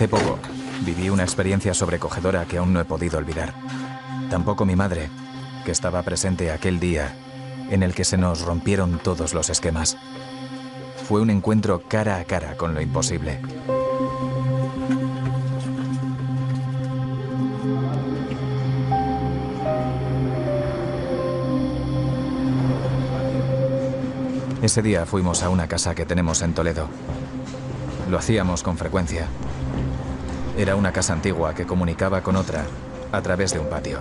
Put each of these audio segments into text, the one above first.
Hace poco viví una experiencia sobrecogedora que aún no he podido olvidar. Tampoco mi madre, que estaba presente aquel día en el que se nos rompieron todos los esquemas. Fue un encuentro cara a cara con lo imposible. Ese día fuimos a una casa que tenemos en Toledo. Lo hacíamos con frecuencia. Era una casa antigua que comunicaba con otra a través de un patio.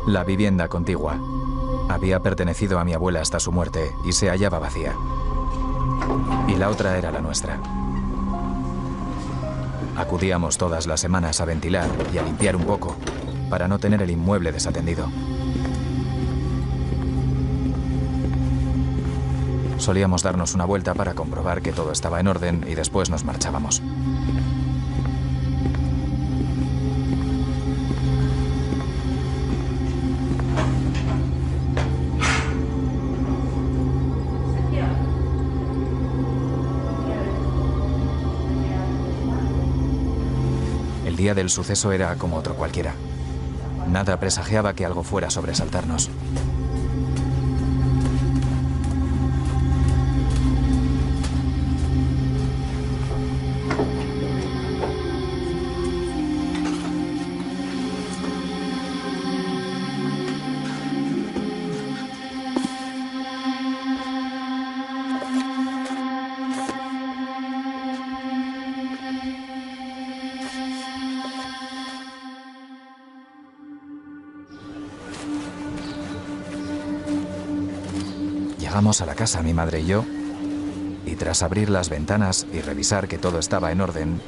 La vivienda contigua había pertenecido a mi abuela hasta su muerte y se hallaba vacía. Y la otra era la nuestra. Acudíamos todas las semanas a ventilar y a limpiar un poco para no tener el inmueble desatendido. Solíamos darnos una vuelta para comprobar que todo estaba en orden y después nos marchábamos. El día del suceso era como otro cualquiera. Nada presagiaba que algo fuera a sobresaltarnos. Llegamos a la casa, mi madre y yo, y tras abrir las ventanas y revisar que todo estaba en orden,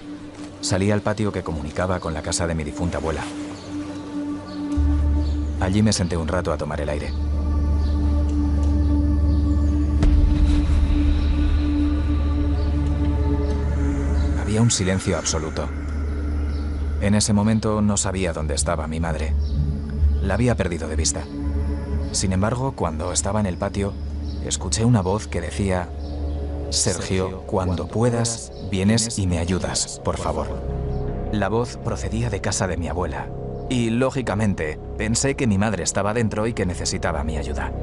salí al patio que comunicaba con la casa de mi difunta abuela. Allí me senté un rato a tomar el aire. Había un silencio absoluto. En ese momento no sabía dónde estaba mi madre. La había perdido de vista. Sin embargo, cuando estaba en el patio, escuché una voz que decía: Sergio, cuando puedas, vienes y me ayudas, por favor. La voz procedía de casa de mi abuela. Y, lógicamente, pensé que mi madre estaba dentro y que necesitaba mi ayuda.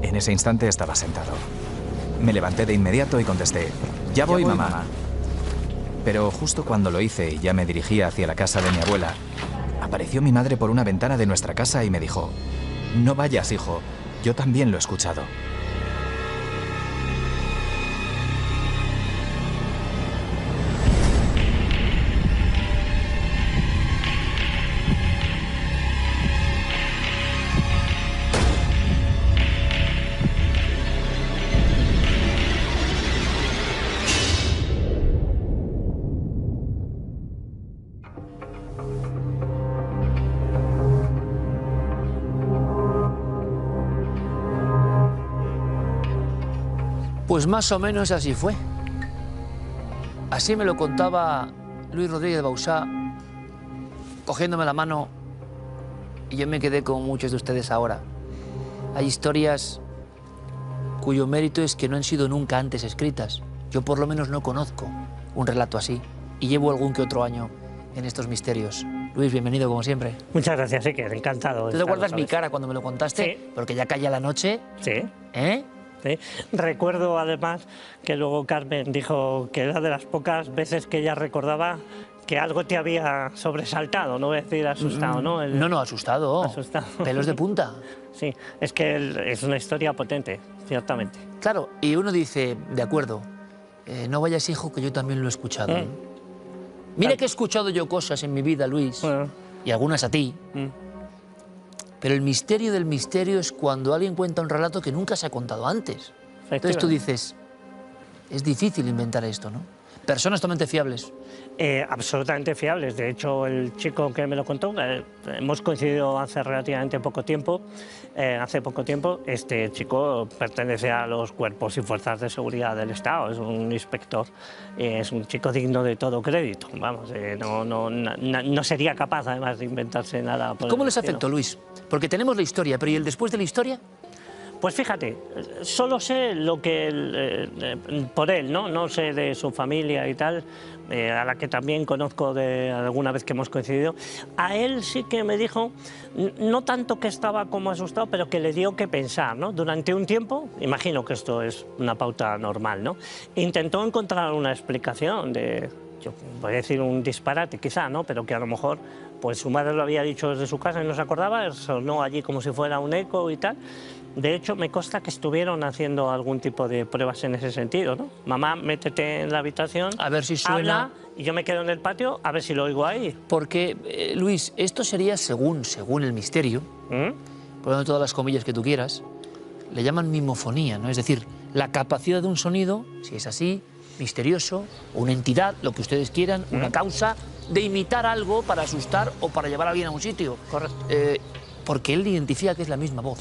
En ese instante estaba sentado. Me levanté de inmediato y contesté: ya voy, mamá. Pero justo cuando lo hice y ya me dirigía hacia la casa de mi abuela, apareció mi madre por una ventana de nuestra casa y me dijo: no vayas, hijo. Yo también lo he escuchado. Pues más o menos así fue. Así me lo contaba Luis Rodríguez de Bausá, cogiéndome la mano, y yo me quedé con muchos de ustedes ahora. Hay historias cuyo mérito es que no han sido nunca antes escritas. Yo por lo menos no conozco un relato así, y llevo algún que otro año en estos misterios. Luis, bienvenido como siempre. Muchas gracias, Iker, encantado. ¿Tú te acuerdas mi cara cuando me lo contaste? Sí. Porque ya caía la noche. Sí. ¿Eh? Sí. Recuerdo además que luego Carmen dijo que era de las pocas veces que ella recordaba que algo te había sobresaltado, no voy a decir asustado, ¿no? No, asustado. Asustado. Pelos de punta. Sí, es que es una historia potente, ciertamente. Claro, y uno dice, de acuerdo, no vayas, hijo, que yo también lo he escuchado. Mira que he escuchado yo cosas en mi vida, Luis, y algunas a ti. Pero el misterio del misterio es cuando alguien cuenta un relato que nunca se ha contado antes. Entonces tú dices, es difícil inventar esto, ¿no? Personas totalmente fiables. Absolutamente fiables. De hecho, el chico que me lo contó, hemos coincidido hace relativamente poco tiempo. Este chico pertenece a los cuerpos y fuerzas de seguridad del Estado. Es un inspector, es un chico digno de todo crédito. Vamos, no sería capaz, además, de inventarse nada. ¿Cómo les afectó, Luis? Porque tenemos la historia, pero ¿y el después de la historia? Pues fíjate, solo sé lo que por él, ¿no? No sé de su familia y tal, a la que también conozco de alguna vez que hemos coincidido. A él sí que me dijo, no tanto que estaba como asustado, pero que le dio que pensar, ¿no? Durante un tiempo, imagino que esto es una pauta normal, ¿no? Intentó encontrar una explicación de, yo voy a decir un disparate quizá, ¿no? Pero que a lo mejor pues su madre lo había dicho desde su casa y no se acordaba, sonó allí como si fuera un eco y tal. De hecho, me consta que estuvieron haciendo algún tipo de pruebas en ese sentido, ¿no? Mamá, métete en la habitación, A ver si suena. habla, y yo me quedo en el patio a ver si lo oigo ahí. Porque, Luis, esto sería según el misterio, poniendo todas las comillas que tú quieras, le llaman mimofonía, ¿no? Es decir, la capacidad de un sonido, si es así, misterioso, una entidad, lo que ustedes quieran, una causa, de imitar algo para asustar o para llevar a alguien a un sitio. Correcto. Porque él identifica que es la misma voz.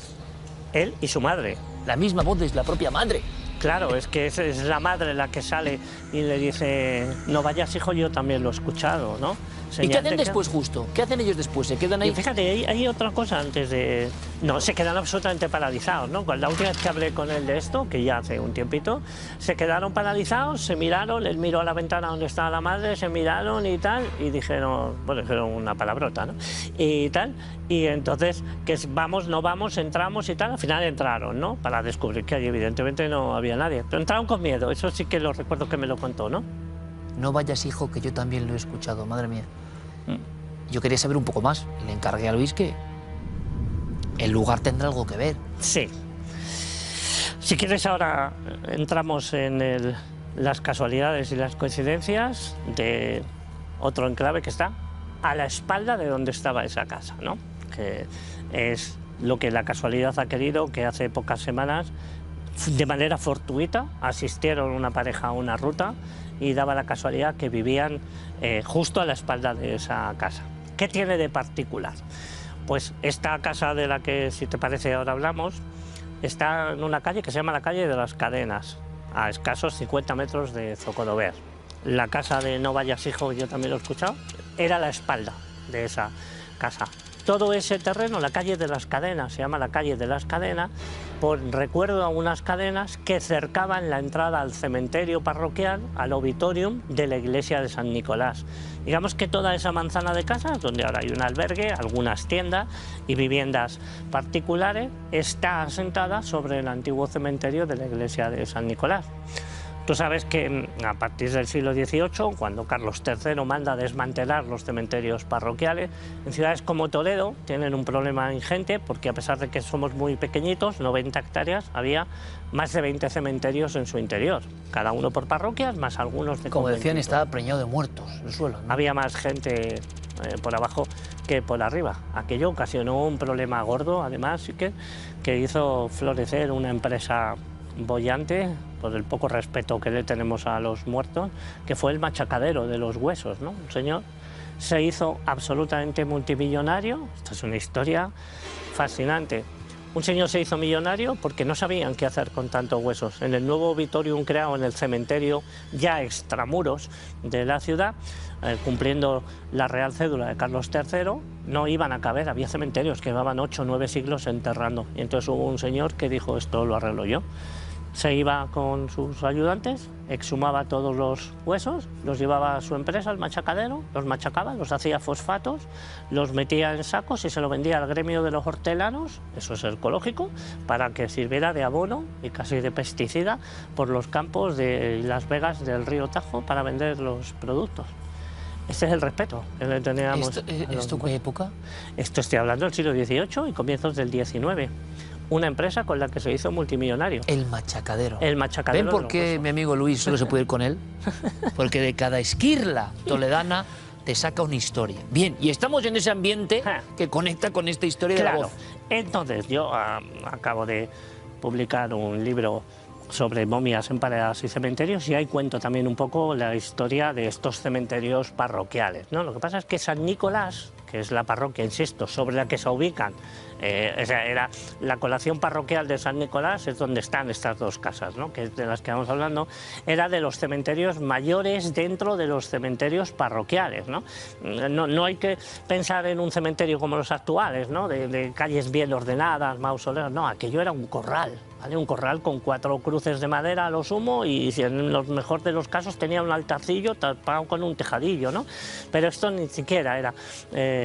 Él y su madre. La misma voz de la propia madre. Claro, es que es la madre la que sale y le dice, no vayas, hijo, yo también lo he escuchado, ¿no? ¿Y qué hacen después justo? ¿Qué hacen ellos después? ¿Se quedan ahí? Y fíjate, hay otra cosa antes de... No, se quedan absolutamente paralizados, ¿no? La última vez que hablé con él de esto, que ya hace un tiempito, se quedaron paralizados, se miraron, él miró a la ventana donde estaba la madre, se miraron y tal, y dijeron, bueno, dijeron una palabrota, ¿no? Y tal, y entonces, que vamos, no vamos, entramos y tal, al final entraron, ¿no? Para descubrir que allí evidentemente no había nadie. Pero entraron con miedo, eso sí que lo recuerdo que me lo contó, ¿no? No vayas, hijo, que yo también lo he escuchado, madre mía. Yo quería saber un poco más y le encargué a Luis que el lugar tendrá algo que ver. Sí. Si quieres ahora entramos en las casualidades y las coincidencias de otro enclave que está a la espalda de donde estaba esa casa, ¿no? Que es lo que la casualidad ha querido, que hace pocas semanas, de manera fortuita, asistieron una pareja a una ruta y daba la casualidad que vivían justo a la espalda de esa casa. ¿Qué tiene de particular? Pues esta casa de la que, si te parece, ahora hablamos, está en una calle que se llama la calle de las Cadenas, a escasos 50 metros de Zocodover. La casa de No vayas, hijo, yo también lo he escuchado, era la espalda de esa casa. Todo ese terreno, la calle de las Cadenas, se llama la calle de las Cadenas, por recuerdo a unas cadenas que cercaban la entrada al cementerio parroquial, al auditorium de la iglesia de San Nicolás. Digamos que toda esa manzana de casas, donde ahora hay un albergue, algunas tiendas y viviendas particulares, está asentada sobre el antiguo cementerio de la iglesia de San Nicolás. Tú sabes que a partir del siglo XVIII, cuando Carlos III manda desmantelar los cementerios parroquiales, en ciudades como Toledo tienen un problema ingente porque a pesar de que somos muy pequeñitos, 90 hectáreas, había más de 20 cementerios en su interior, cada uno por parroquias, más algunos de Como decían, conventitos. estaba preñado de muertos el suelo, ¿no? Había más gente por abajo que por arriba. Aquello ocasionó un problema gordo, además, sí que hizo florecer una empresa boyante, por el poco respeto que le tenemos a los muertos, que fue el machacadero de los huesos, ¿no? Un señor se hizo absolutamente multimillonario, esta es una historia fascinante. Un señor se hizo millonario porque no sabían qué hacer con tantos huesos. En el nuevo auditorium creado en el cementerio, ya extramuros de la ciudad, cumpliendo la real cédula de Carlos III, no iban a caber, había cementerios que llevaban 8 o 9 siglos enterrando. Y entonces hubo un señor que dijo, esto lo arreglo yo. Se iba con sus ayudantes, exhumaba todos los huesos, los llevaba a su empresa, al machacadero, los machacaba, los hacía fosfatos, los metía en sacos y se lo vendía al gremio de los hortelanos, eso es ecológico, para que sirviera de abono y casi de pesticida por los campos de Las Vegas del río Tajo para vender los productos. Este es el respeto que le teníamos. ¿Esto qué época? Esto estoy hablando del siglo XVIII y comienzos del XIX. Una empresa con la que se hizo multimillonario. El machacadero. El machacadero. ¿Ven por qué mi amigo Luis solo se puede ir con él? Porque de cada esquirla toledana te saca una historia. Bien, y estamos en ese ambiente que conecta con esta historia de la voz. Entonces, yo acabo de publicar un libro sobre momias en paredes y cementerios y ahí cuento también un poco la historia de estos cementerios parroquiales, ¿no? Lo que pasa es que San Nicolás que es la parroquia, insisto, sobre la que se ubican, era la colación parroquial de San Nicolás, es donde están estas dos casas, ¿no?, que es de las que vamos hablando, era de los cementerios mayores dentro de los cementerios parroquiales, ¿no? No hay que pensar en un cementerio como los actuales, ¿no?, de calles bien ordenadas, mausoleos, no, aquello era un corral. ¿Vale? Un corral con 4 cruces de madera a lo sumo y en los mejores de los casos tenía un altarcillo tapado con un tejadillo, ¿no? Pero esto ni siquiera era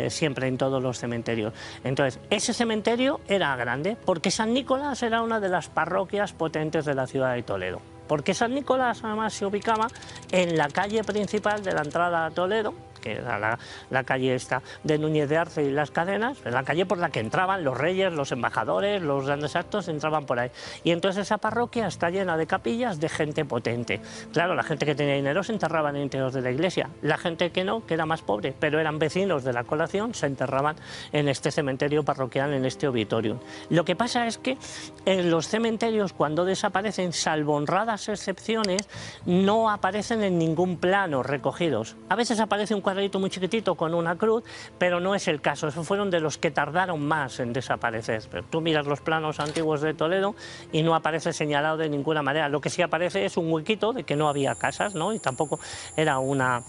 siempre en todos los cementerios. Entonces, ese cementerio era grande porque San Nicolás era una de las parroquias potentes de la ciudad de Toledo. Porque San Nicolás además se ubicaba en la calle principal de la entrada a Toledo, que era la calle esta de Núñez de Arce y Las Cadenas, la calle por la que entraban los reyes, los embajadores, los grandes actos, entraban por ahí. Y entonces esa parroquia está llena de capillas de gente potente. Claro, la gente que tenía dinero se enterraba en el interior de la iglesia, la gente que no, que era más pobre, pero eran vecinos de la colación, se enterraban en este cementerio parroquial, en este obituarium. Lo que pasa es que en los cementerios, cuando desaparecen, salvo honradas excepciones, no aparecen en ningún plano recogidos. A veces aparece un cuadradito muy chiquitito con una cruz, pero no es el caso. Esos fueron de los que tardaron más en desaparecer. Pero tú miras los planos antiguos de Toledo y no aparece señalado de ninguna manera. Lo que sí aparece es un huequito de que no había casas, ¿no? Y tampoco era una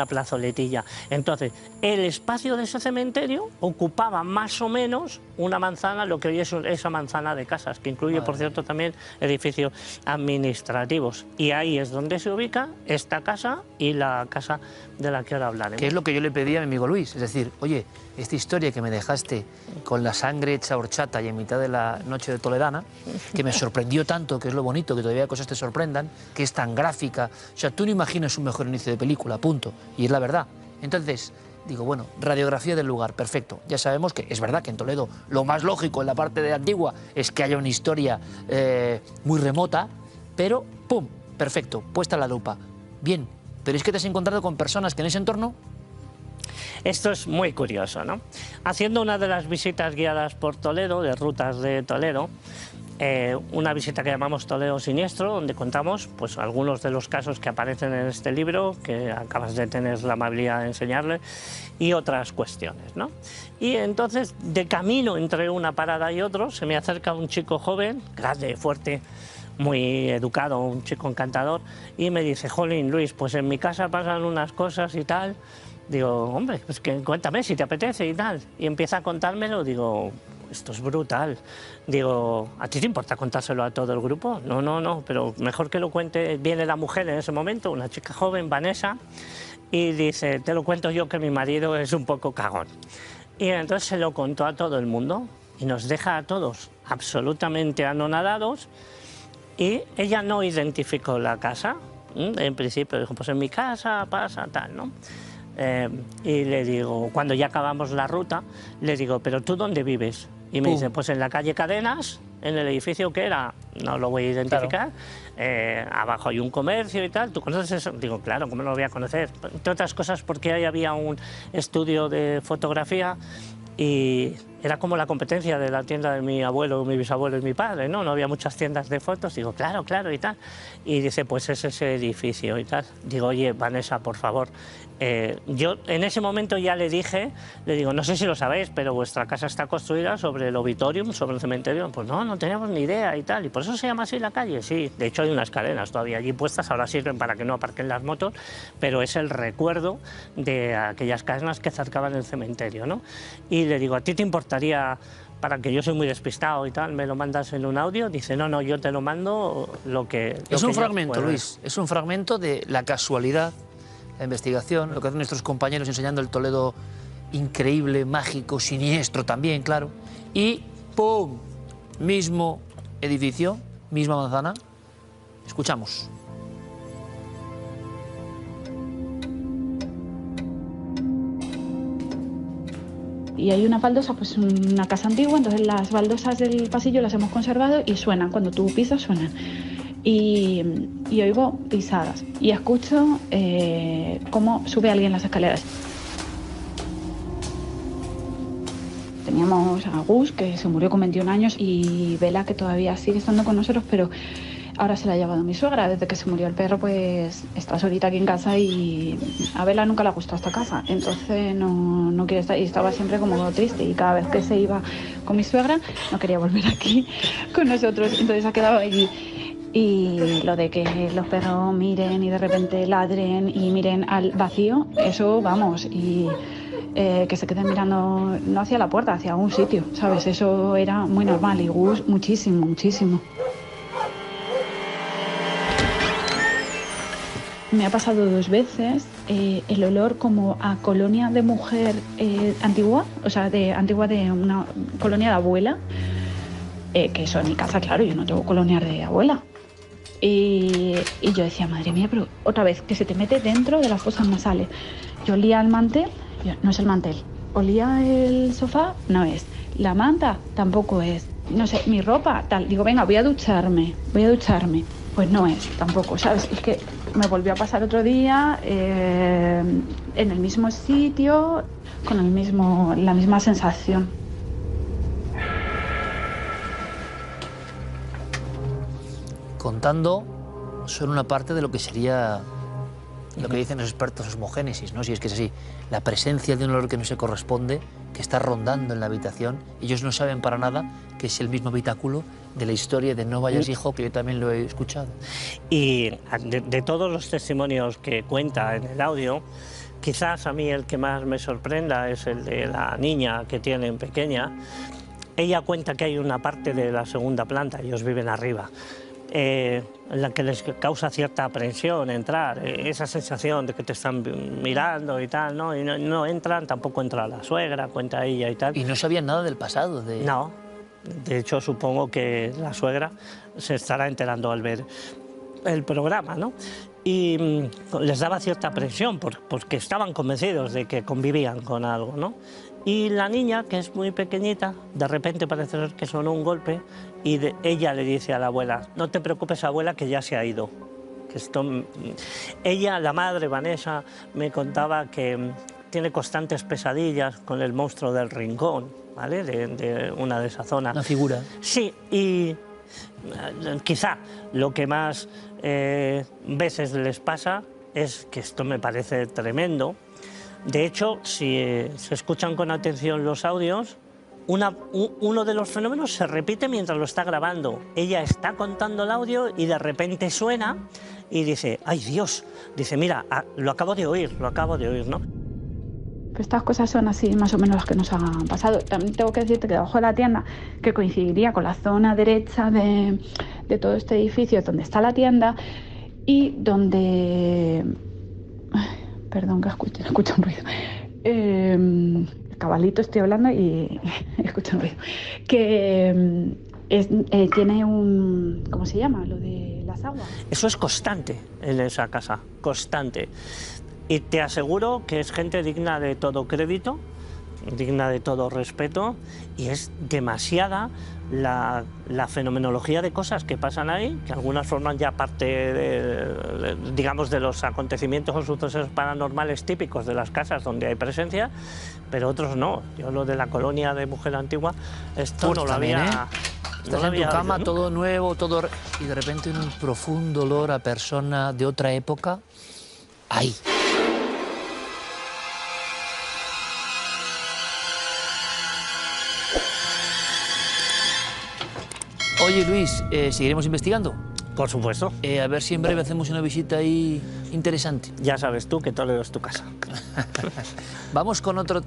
plazoletilla. Entonces, el espacio de ese cementerio ocupaba más o menos una manzana, lo que hoy es esa manzana de casas, que incluye, por cierto, también edificios administrativos. Y ahí es donde se ubica esta casa y la casa de la que ahora hablaremos. Que es lo que yo le pedí a mi amigo Luis, es decir, oye, esta historia que me dejaste con la sangre hecha horchata y en mitad de la noche de Toledana, que me sorprendió tanto, que es lo bonito, que todavía cosas te sorprendan, que es tan gráfica, o sea, tú no imaginas un mejor inicio de película, punto, y es la verdad. Entonces, digo, bueno, radiografía del lugar, perfecto. Ya sabemos que es verdad que en Toledo lo más lógico en la parte de Antigua es que haya una historia muy remota, pero, ¡pum!, perfecto, puesta la lupa. Bien, pero es que te has encontrado con personas que en ese entorno... Esto es muy curioso, ¿no? Haciendo una de las visitas guiadas por Toledo, de rutas de Toledo, una visita que llamamos Toledo Siniestro, donde contamos pues, algunos de los casos que aparecen en este libro, que acabas de tener la amabilidad de enseñarle, y otras cuestiones, ¿no? Y entonces, de camino entre una parada y otro, se me acerca un chico joven, grande, fuerte, muy educado, un chico encantador, y me dice, jolín, Luis, pues en mi casa pasan unas cosas y tal. Digo, hombre, pues que cuéntame si te apetece y tal. Y empieza a contármelo, digo, esto es brutal. Digo, ¿a ti te importa contárselo a todo el grupo? No, pero mejor que lo cuente. Viene la mujer en ese momento, una chica joven, Vanessa, y dice, te lo cuento yo que mi marido es un poco cagón. Y entonces se lo contó a todo el mundo y nos deja a todos absolutamente anonadados. Y ella no identificó la casa, en principio dijo, pues en mi casa pasa tal, ¿no? Y le digo, cuando ya acabamos la ruta, le digo, ¿pero tú dónde vives? Y me dice, pues en la calle Cadenas, en el edificio que era, no lo voy a identificar, claro. Abajo hay un comercio y tal, ¿tú conoces eso? Digo, claro, ¿cómo no lo voy a conocer? Entre otras cosas porque ahí había un estudio de fotografía y era como la competencia de la tienda de mi abuelo, mi bisabuelo y mi padre, ¿no? No había muchas tiendas de fotos. Digo, claro, y tal. Y dice, pues es ese edificio y tal. Digo, oye, Vanessa, por favor. Yo en ese momento ya le dije, le digo, no sé si lo sabéis, pero vuestra casa está construida sobre el obituarium, sobre el cementerio. Pues no teníamos ni idea y tal. ¿Y por eso se llama así la calle? Sí, de hecho hay unas cadenas todavía allí puestas, ahora sirven para que no aparquen las motos, pero es el recuerdo de aquellas cadenas que cercaban el cementerio, ¿no? Y le digo, ¿a ti te importaría, para que yo soy muy despistado y tal, me lo mandas en un audio? Dice, no, yo te lo mando lo que... Es un fragmento, Luis, es un fragmento de la casualidad, la investigación, lo que hacen nuestros compañeros enseñando el Toledo increíble, mágico, siniestro también, claro. Y ¡pum! Mismo edificio, misma manzana. Escuchamos. Y hay una baldosa, pues una casa antigua, entonces las baldosas del pasillo las hemos conservado y suenan, cuando tú pisas suenan. Y oigo pisadas y escucho cómo sube alguien las escaleras. Teníamos a Gus, que se murió con 21 años, y Vela, que todavía sigue estando con nosotros, pero ahora se la ha llevado mi suegra. Desde que se murió el perro, pues está solita aquí en casa y a Bela nunca le ha gustado esta casa. Entonces no quiere estar y estaba siempre como triste y cada vez que se iba con mi suegra no quería volver aquí con nosotros. Entonces ha quedado allí. Y lo de que los perros miren y de repente ladren y miren al vacío, eso vamos, y que se queden mirando no hacia la puerta, hacia un sitio, ¿sabes? Eso era muy normal y Gus muchísimo, muchísimo. Me ha pasado 2 veces el olor como a colonia de mujer antigua, o sea, antigua de una colonia de abuela, que eso en mi casa, claro, yo no tengo colonias de abuela. Y yo decía, madre mía, pero otra vez, que se te mete dentro de las fosas nasales. Yo olía el mantel, no es el mantel. Olía el sofá, no es. La manta, tampoco es. No sé, mi ropa, tal. Digo, venga, voy a ducharme. Pues no es, tampoco, ¿sabes? Es que me volvió a pasar otro día en el mismo sitio, con la misma sensación. Contando solo una parte de lo que sería lo que dicen los expertos osmogénesis, ¿no? Si es que es así, la presencia de un olor que no se corresponde, que está rondando en la habitación. Ellos no saben para nada que es el mismo habitáculo de la historia de No vayas, hijo, que yo también lo he escuchado. Y de todos los testimonios que cuenta en el audio, quizás a mí el que más me sorprenda es el de la niña que tienen pequeña. Ella cuenta que hay una parte de la segunda planta, ellos viven arriba, en la que les causa cierta aprensión entrar, esa sensación de que te están mirando y tal, ¿no? Y no entran, tampoco entra la suegra, cuenta ella y tal. Y no sabían nada del pasado de... No, de hecho supongo que la suegra se estará enterando al ver el programa, ¿no? Y les daba cierta aprensión porque estaban convencidos de que convivían con algo, ¿no? Y la niña, que es muy pequeñita, de repente parece ser que sonó un golpe y ella le dice a la abuela, no te preocupes, abuela, que ya se ha ido. Que esto... Ella, la madre, Vanessa, me contaba que tiene constantes pesadillas con el monstruo del rincón, ¿vale? De una de esa zona. Una figura. Sí, y quizá lo que más veces les pasa es que esto me parece tremendo. De hecho, si se escuchan con atención los audios, uno de los fenómenos se repite mientras lo está grabando. Ella está contando el audio y de repente suena y dice, ¡ay Dios! Dice, mira, lo acabo de oír, ¿no? Estas cosas son así más o menos las que nos han pasado. También tengo que decirte que debajo de la tienda, que coincidiría con la zona derecha de todo este edificio donde está la tienda y donde... Perdón, que escucho un ruido. Cabalito estoy hablando y escucho un ruido. Que tiene un... ¿Cómo se llama? Lo de las aguas. Eso es constante en esa casa, constante. Y te aseguro que es gente digna de todo crédito, digna de todo respeto, y es demasiada la fenomenología de cosas que pasan ahí, que algunas forman ya parte, digamos, de los acontecimientos o sucesos paranormales típicos de las casas donde hay presencia, pero otros no. Yo lo de la colonia de mujer antigua, esto Pues no lo también, había... Estás en tu cama, todo nuevo, todo... Y de repente un profundo olor a persona de otra época. ¡Ay! Oye, Luis, ¿seguiremos investigando? Por supuesto. A ver si en breve hacemos una visita ahí interesante. Ya sabes tú que Toledo es tu casa. Vamos con otro...